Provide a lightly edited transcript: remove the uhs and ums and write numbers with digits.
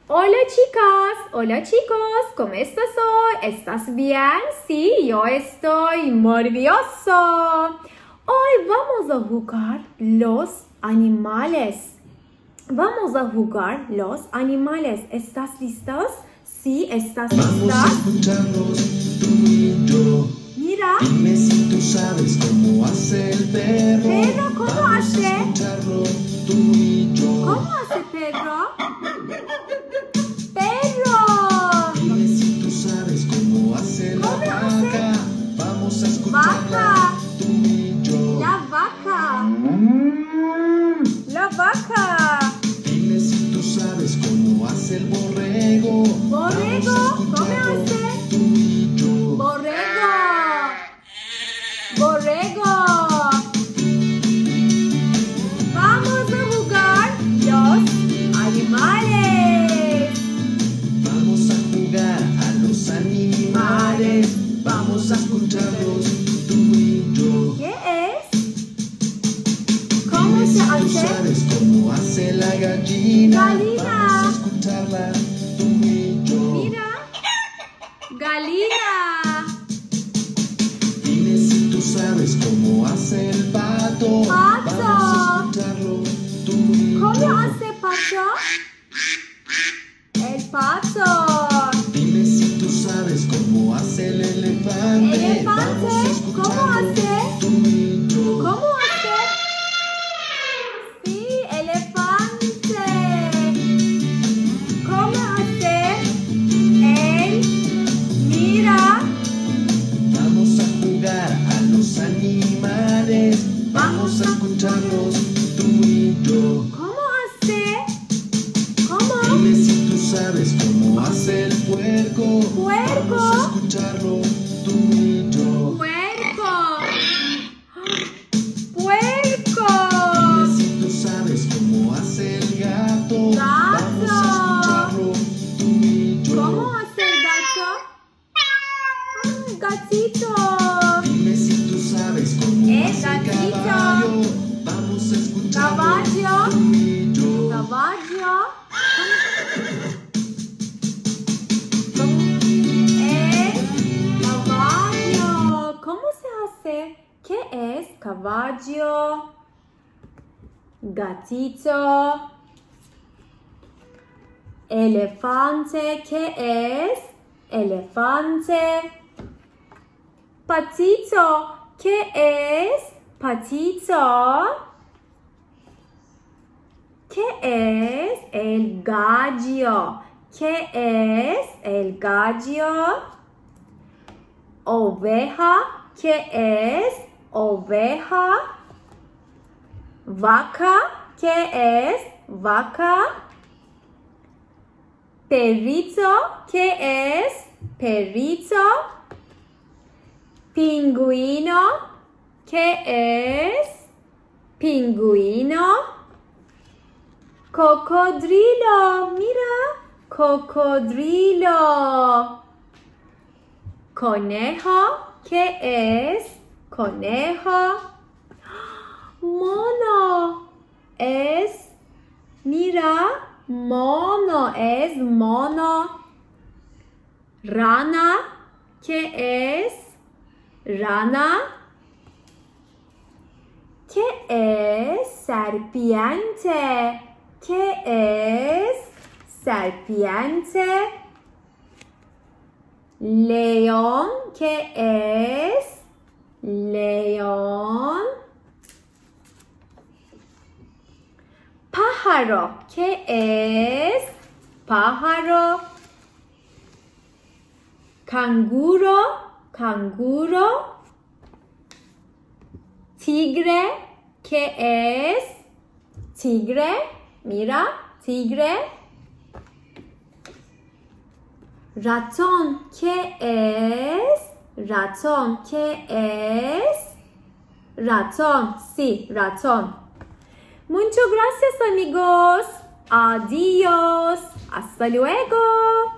Hola chicas, hola chicos, ¿cómo estás hoy? ¿Estás bien? Sí, yo estoy maravilloso. Hoy vamos a jugar los animales. Vamos a jugar los animales. ¿Estás listos? Sí, ¿estás lista? Vamos a escucharnos tú y yo. Mira. Dime si tú sabes cómo hace el perro. ¿Perro cómo Vamos hace? a escucharlo tú y yo. ¿Cómo hace perro? ¡Perro! Dime si tú sabes cómo hace la ¿Cómo vaca. hace? Vamos a escucharla Vaca. tú y yo. La vaca. La vaca. Dime si tú sabes cómo hace el borrego. Borrego. Vamos a ¿Cómo escucharlo hace? tú y yo. Borrego. Borrego. Vamos a jugar los animales. Vamos a jugar a los animales. Vamos a escucharlos tú y yo. ¿Qué es? ¿Cómo Dime se si tú hace? sabes cómo hace la gallina. Gallina. Vamos a escucharla tú y yo. Mira. Gallina. Dime si tú sabes cómo hace el pato. Pato. Vamos a escucharlo tú y yo. ¿Cómo hace pato? El pato. Dime si tú sabes cómo hace el elefante. Elefante. Vamos a escucharlo ¿Cómo hace? tú y yo. ¿Cómo hace? Sí, elefante. ¿Cómo hace? Él. Mira. Vamos a jugar a los animales. Vamos a escucharlos tú y yo. ¿Cómo hace? ¿Cómo? Dime si tú sabes cómo hace el puerco. Puerco. Vamos a escucharlo tú y yo. Puerco. Puerco. Dime si tú sabes cómo hace el gato. Gato. Vamos a escucharlo tú y yo. ¿Cómo hace el gato? ¡Ay, gatito! Dime si tú sabes cómo hace el gatito. caballo. Vamos a escucharlo Caballo. tú y yo. Caballo. Caballo. ¿Cómo se hace? ¿Qué es caballo? Gatito. Elefante. ¿Qué es? Elefante. Patito. ¿Qué es? Patito. ¿Qué es? El gallo. ¿Qué es? El gallo. Oveja. ¿Qué es? Oveja. Vaca. ¿Qué es? Vaca. Perrito. ¿Qué es? Perrito. Pingüino. ¿Qué es? Pingüino. Cocodrilo. Mira. Cocodrilo. Conejo. ¿Qué es? Conejo. Mono. Es. Mira. Mono. Es mono. Rana. ¿Qué es? Rana. ¿Qué es? Serpiente. ¿Qué es? Serpiente. León. ¿Qué es? León. Pájaro. ¿Qué es? Pájaro. Canguro. Canguro. Tigre. ¿Qué es? Tigre. Mira, tigre. Ratón. ¿Qué es? Ratón. ¿Qué es? Ratón. Sí, ratón. Muchas gracias, amigos. Adiós. Hasta luego.